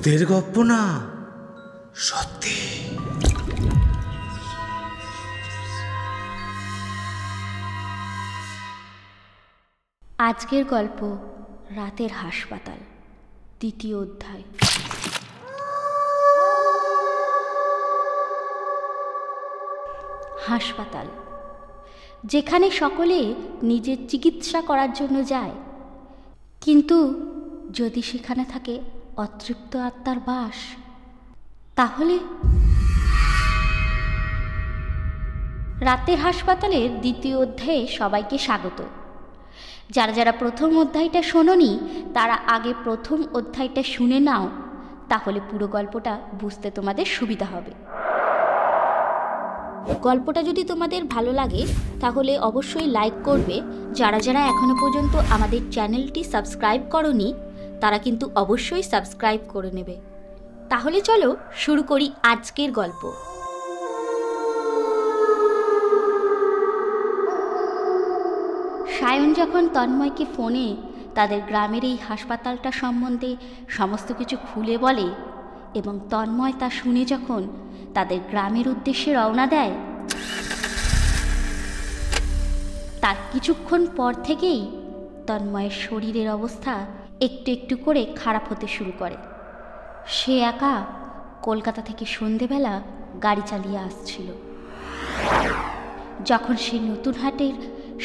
ভূতের গল্প না, সত্যি। আজকের গল্প রাতের হাসপাতাল, দ্বিতীয় অধ্যায়। হাসপাতাল, যেখানে সকলে নিজের চিকিৎসা করার জন্য যায়, কিন্তু যদি সেখানে থাকে অতৃপ্ত আত্মার বাস, তাহলে রাতের হাসপাতালের দ্বিতীয় অধ্যায়ে সবাইকে স্বাগত। যারা যারা প্রথম অধ্যায়টা শোনোনি তারা আগে প্রথম অধ্যায়টা শুনে নাও, তাহলে পুরো গল্পটা বুঝতে তোমাদের সুবিধা হবে। গল্পটা যদি তোমাদের ভালো লাগে তাহলে অবশ্যই লাইক করবে। যারা যারা এখনো পর্যন্ত আমাদের চ্যানেলটি সাবস্ক্রাইব করোনি তারা কিন্তু অবশ্যই সাবস্ক্রাইব করে নেবে। তাহলে চলো শুরু করি আজকের গল্প। সায়ন যখন তন্ময়কে ফোনে তাদের গ্রামের এই হাসপাতালটা সম্বন্ধে সমস্ত কিছু খুলে বলে এবং তন্ময় তা শুনে যখন তাদের গ্রামের উদ্দেশ্যে রওনা দেয়, তার কিছুক্ষণ পর থেকেই তন্ময়ের শরীরের অবস্থা একটু একটু করে খারাপ হতে শুরু করে। সে একা কলকাতা থেকে সন্ধেবেলা গাড়ি চালিয়ে আসছিল। যখন সে নতুন হাটের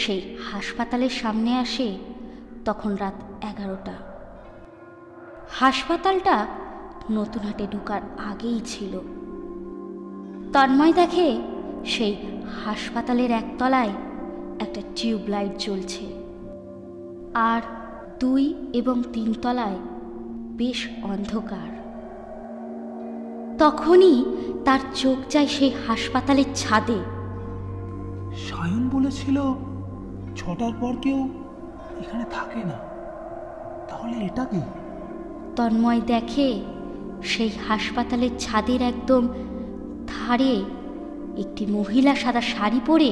সেই হাসপাতালের সামনে আসে তখন রাত 11টা। হাসপাতালটা নতুন হাটে ঢোকার আগেই ছিল। তন্ময় দেখে সেই হাসপাতালের একতলায় একটা টিউবলাইট জ্বলছে, আর 2 এবং 3 তলায় বেশ অন্ধকার। তখনই তার চোখ যায় সেই হাসপাতালের ছাদে। সায়ন বলেছিল 6টার পর কেউ এখানে থাকে না, তাহলে এটা কি? তন্ময় দেখে সেই হাসপাতালের ছাদের একদম ধারে একটি মহিলা সাদা শাড়ি পরে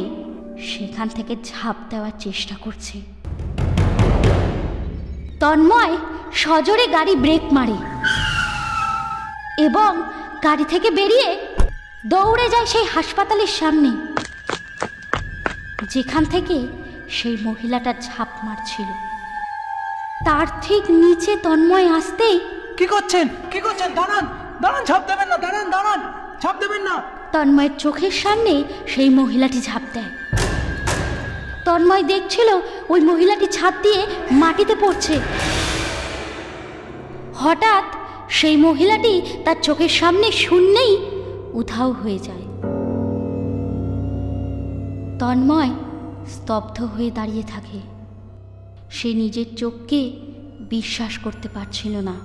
সেখান থেকে ঝাঁপ দেওয়ার চেষ্টা করছে। তন্ময় সজোরে গাড়ি ব্রেক মারে এবং গাড়ি থেকে বেরিয়ে দৌড়ে যায় সেই হাসপাতালের সামনে, যেখান থেকে সেই মহিলাটা ঝাঁপ মারছিল। তার ঠিক নিচে তন্ময় আসতেই, কি করছেন? দাঁড়ান, ঝাঁপ দেবেন না, দাঁড়ান, ঝাঁপ দেবেন না। তন্ময়ের চোখের সামনে সেই মহিলাটি ঝাঁপ দেয়। তন্ময় দেখছিল ওই মহিলাটি ছাদ দিয়ে মাটিতে পড়ছে। হঠাৎ সেই মহিলাটি তার চোখের সামনে শূন্যেই উধাও হয়ে যায়। তন্ময় স্তব্ধ হয়ে দাঁড়িয়ে থাকে। সে নিজের চোখকে বিশ্বাস করতে পারছিল না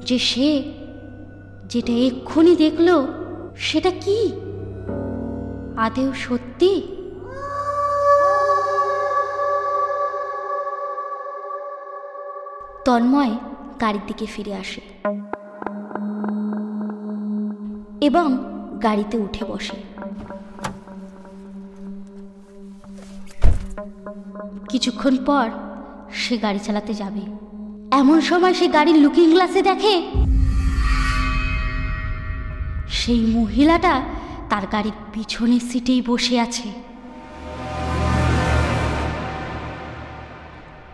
যে সে যেটা এক্ষুনি দেখল সেটা কি আদেও সত্যি। তন্ময় গাড়ির দিকে ফিরে আসে এবং গাড়িতে উঠে বসে। কিছুক্ষণ পর সে গাড়ি চালাতে যাবে, এমন সময় সে গাড়ির লুকিং গ্লাসে দেখে সেই মহিলাটা তার গাড়ির পিছনের সিটেই বসে আছে।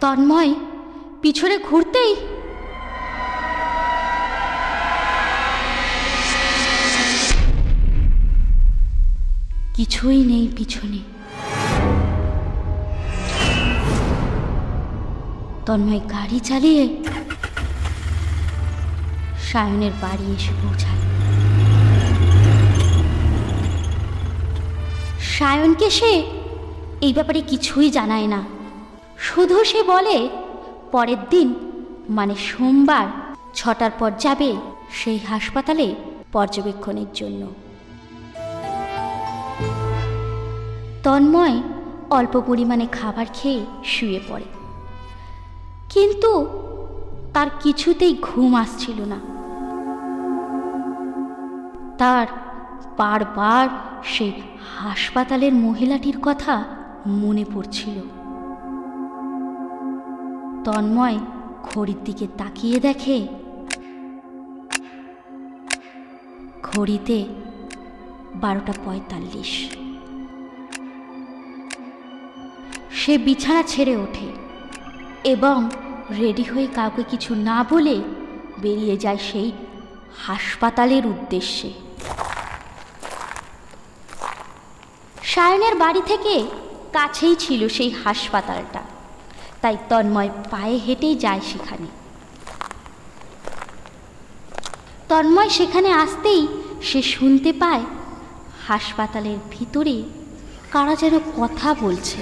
তন্ময় পিছনে ঘুরতেই কিছুই নেই পিছনে। তন্ময় গাড়ি চালিয়ে সায়নের বাড়ি এসে পৌঁছায়। সায়নকে সে এই ব্যাপারে কিছুই জানায় না, শুধু সে বলে পরের দিন মানে সোমবার 6টার পর যাবে সেই হাসপাতালে পর্যবেক্ষণের জন্য। তন্ময় অল্প পরিমাণে খাবার খেয়ে শুয়ে পড়ে, কিন্তু তার কিছুতেই ঘুম আসছিল না। তার বারবার সেই হাসপাতালের মহিলাটির কথা মনে পড়ছিল। তন্ময় ঘড়ির দিকে তাকিয়ে দেখে ঘড়িতে 12:45। সে বিছানা ছেড়ে ওঠে এবং রেডি হয়ে কাউকে কিছু না বলে বেরিয়ে যায় সেই হাসপাতালের উদ্দেশ্যে। সায়নের বাড়ি থেকে কাছেই ছিল সেই হাসপাতালটা, তাই তন্ময় পায়ে হেঁটেই যায় সেখানে। তন্ময় সেখানে আসতেই সে শুনতে পায় হাসপাতালের ভিতরে কারা যেন কথা বলছে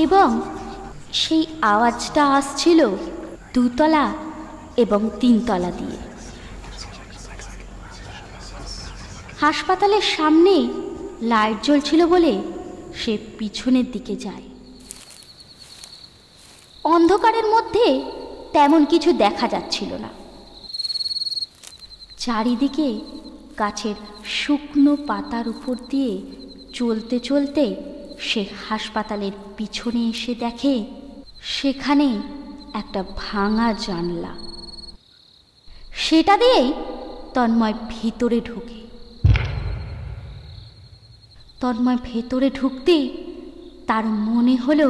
এবং সেই আওয়াজটা আসছিল 2 তলা এবং 3 তলা দিয়ে। হাসপাতালের সামনে লাইট জ্বলছিল বলে সে পিছনের দিকে যায়। অন্ধকারের মধ্যে তেমন কিছু দেখা যাচ্ছিল না। চারিদিকে গাছের শুকনো পাতার উপর দিয়ে চলতে চলতে সে হাসপাতালের পিছনে এসে দেখে সেখানে একটা ভাঙা জানলা। সেটা দিয়েই তন্ময় ভিতরে ঢোকে। তন্ময় ভেতরে ঢুকতেই তার মনে হলো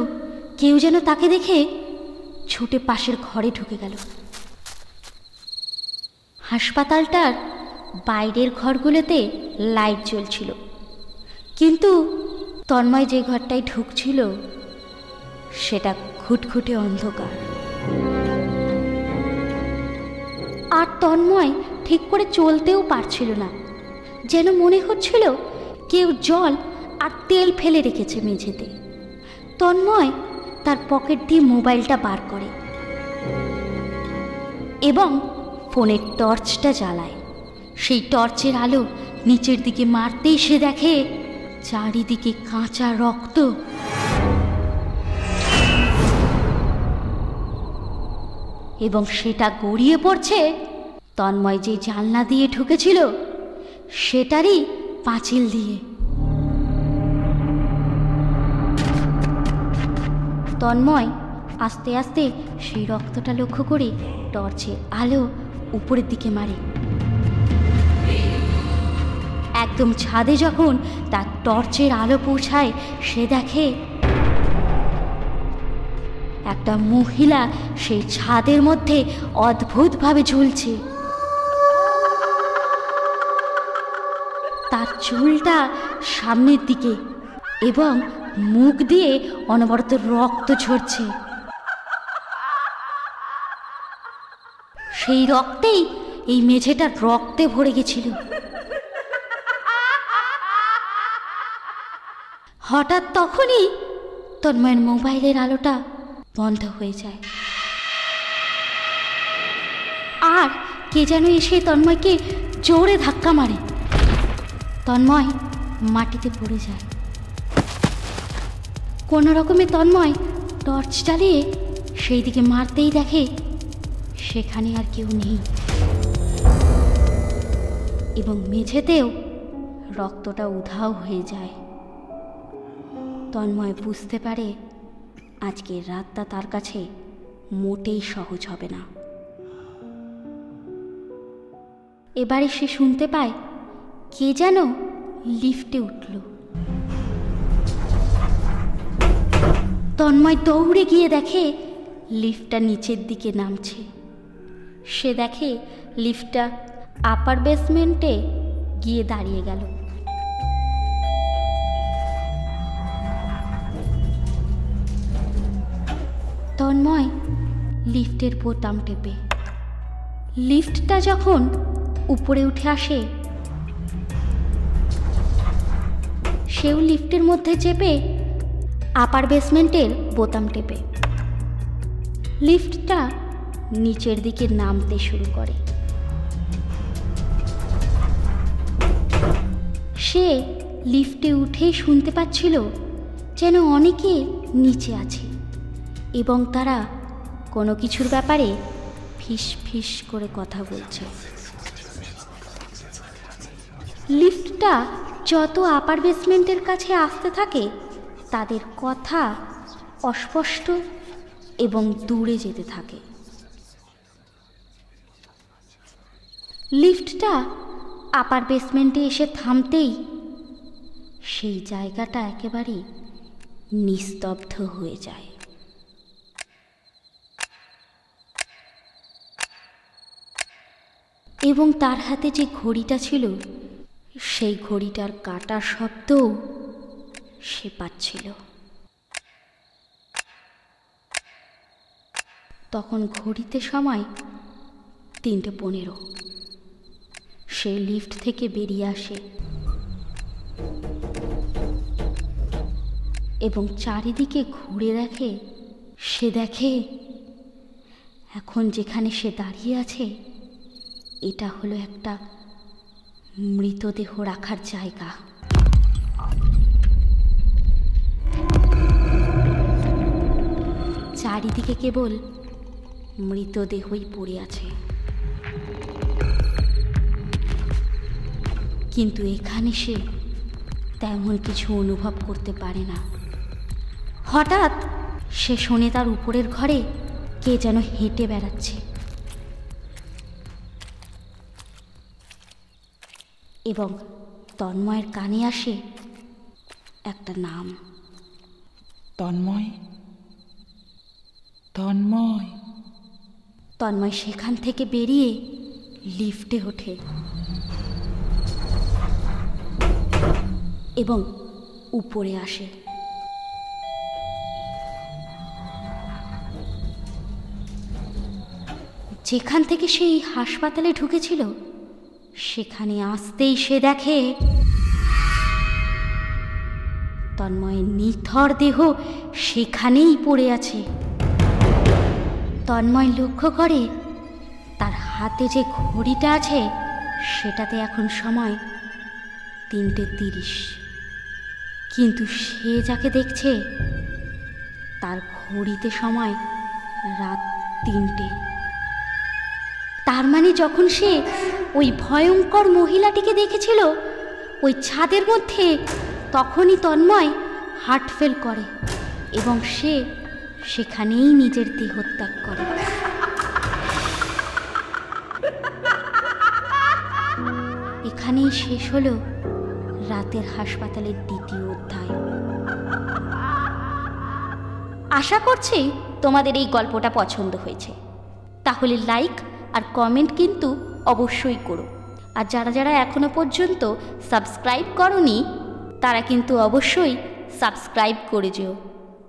কেউ যেন তাকে দেখে ছুটে পাশের ঘরে ঢুকে গেল। হাসপাতালটার বাইরের ঘরগুলোতে লাইট জ্বলছিল, কিন্তু তন্ময় যে ঘরটায় ঢুকছিল সেটা ঘুটঘুটে অন্ধকার। আর তন্ময় ঠিক করে চলতেও পারছিল না, যেন মনে হচ্ছিল কেউ জল আর তেল ফেলে রেখেছে মেঝেতে। তন্ময় তার পকেট দিয়ে মোবাইলটা বার করে এবং ফোনের টর্চটা জ্বালায়। সেই টর্চের আলো নিচের দিকে মারতেই সে দেখে চারিদিকে কাঁচা রক্ত এবং সেটা গড়িয়ে পড়ছে তন্ময় যে জানলা দিয়ে ঢুকেছিল সেটারই পাঁচিল দিয়ে। তন্ময় আস্তে আস্তে সেই রক্তটা লক্ষ্য করে টর্চের আলো উপরের দিকে মারে। একদম ছাদে যখন তার টর্চের আলো পৌঁছায় সে দেখে একটা মহিলা সেই ছাদের মধ্যে অদ্ভুতভাবে ঝুলছে। তার চুলটা সামনের দিকে এবং মুখ দিয়ে অনবরত রক্ত ঝরছে। সেই রক্তেই এই মেঝেটা রক্তে ভরে গেছিল। হঠাৎ তখনই তন্ময়ের মোবাইলের আলোটা বন্ধ হয়ে যায় আর কে যেন এসে তন্ময়কে জোরে ধাক্কা মারে। তন্ময় মাটিতে পড়ে যায়। কোনো রকমে তন্ময় টর্চ জ্বালিয়ে সেই দিকে মারতেই দেখে সেখানে আর কেউ নেই এবং মেঝেতেও রক্তটা উধাও হয়ে যায়। তন্ময় বুঝতে পারে আজকের রাতটা তার কাছে মোটেই সহজ হবে না। এবারে সে শুনতে পায় কে যেন লিফটে উঠল। তন্ময় দৌড়ে গিয়ে দেখে লিফটটা নিচের দিকে নামছে। সে দেখে লিফটটা আপার বেসমেন্টে গিয়ে দাঁড়িয়ে গেল। তন্ময় লিফটের বোতাম টেপে লিফটটা যখন উপরে উঠে আসে সেও লিফটের মধ্যে চেপে আপার বেসমেন্টের বোতাম টেপে লিফটটা নিচের দিকে নামতে শুরু করে। সে লিফটে উঠেই শুনতে পাচ্ছিল যেন অনেকে নিচে আছে এবং তারা কোনো কিছুর ব্যাপারে ফিস ফিস করে কথা বলছে। লিফটটা যত আপার বেসমেন্টের কাছে আসতে থাকে তাদের কথা অস্পষ্ট এবং দূরে যেতে থাকে। লিফটটা আপার বেসমেন্টে এসে থামতেই সেই জায়গাটা একেবারে নিস্তব্ধ হয়ে যায়। এবং তার হাতে যে ঘড়িটা ছিল সেই ঘড়িটার কাঁটার শব্দও সে পাচ্ছিল। তখন ঘড়িতে সময় 3:15। সে লিফট থেকে বেরিয়ে আসে এবং চারিদিকে ঘুরে দেখে। সে দেখে এখন যেখানে সে দাঁড়িয়ে আছে এটা হলো একটা মৃতদেহ রাখার জায়গা। চারিদিকে কেবল মৃতদেহই পড়ে আছে, কিন্তু এখানে সে তেমন কিছু অনুভব করতে পারে না। হঠাৎ সে শোনে তার উপরের ঘরে কে যেন হেঁটে বেড়াচ্ছে এবং তন্ময়ের কানে আসে একটা নাম, তন্ময়। তন্ময়। তন্ময় সেখান থেকে বেরিয়ে লিফটে ওঠে এবং উপরে আসে। যেখান থেকে সেই হাসপাতালে ঢুকেছিল সেখানে আসতেই সে দেখে তন্ময়ের নিথর দেহ সেখানেই পড়ে আছে। তন্ময় লক্ষ্য করে তার হাতে যে ঘড়িটা আছে সেটাতে এখন সময় 3:30, কিন্তু সে যাকে দেখছে তার ঘড়িতে সময় রাত 3টে। তার মানে যখন সে ওই ভয়ঙ্কর মহিলাটিকে দেখেছিল ওই ছাদের মধ্যে, তখনই তন্ময় হার্ট ফেল করে এবং সে সেখানেই নিজের দেহত্যাগ করে। এখানেই শেষ হলো রাতের হাসপাতালের 2য় অধ্যায়। আশা করছি তোমাদের এই গল্পটা পছন্দ হয়েছে। তাহলে লাইক আর কমেন্ট কিন্তু অবশ্যই করো। আর যারা যারা এখনো পর্যন্ত সাবস্ক্রাইব করোনি তারা কিন্তু অবশ্যই সাবস্ক্রাইব করে যেও।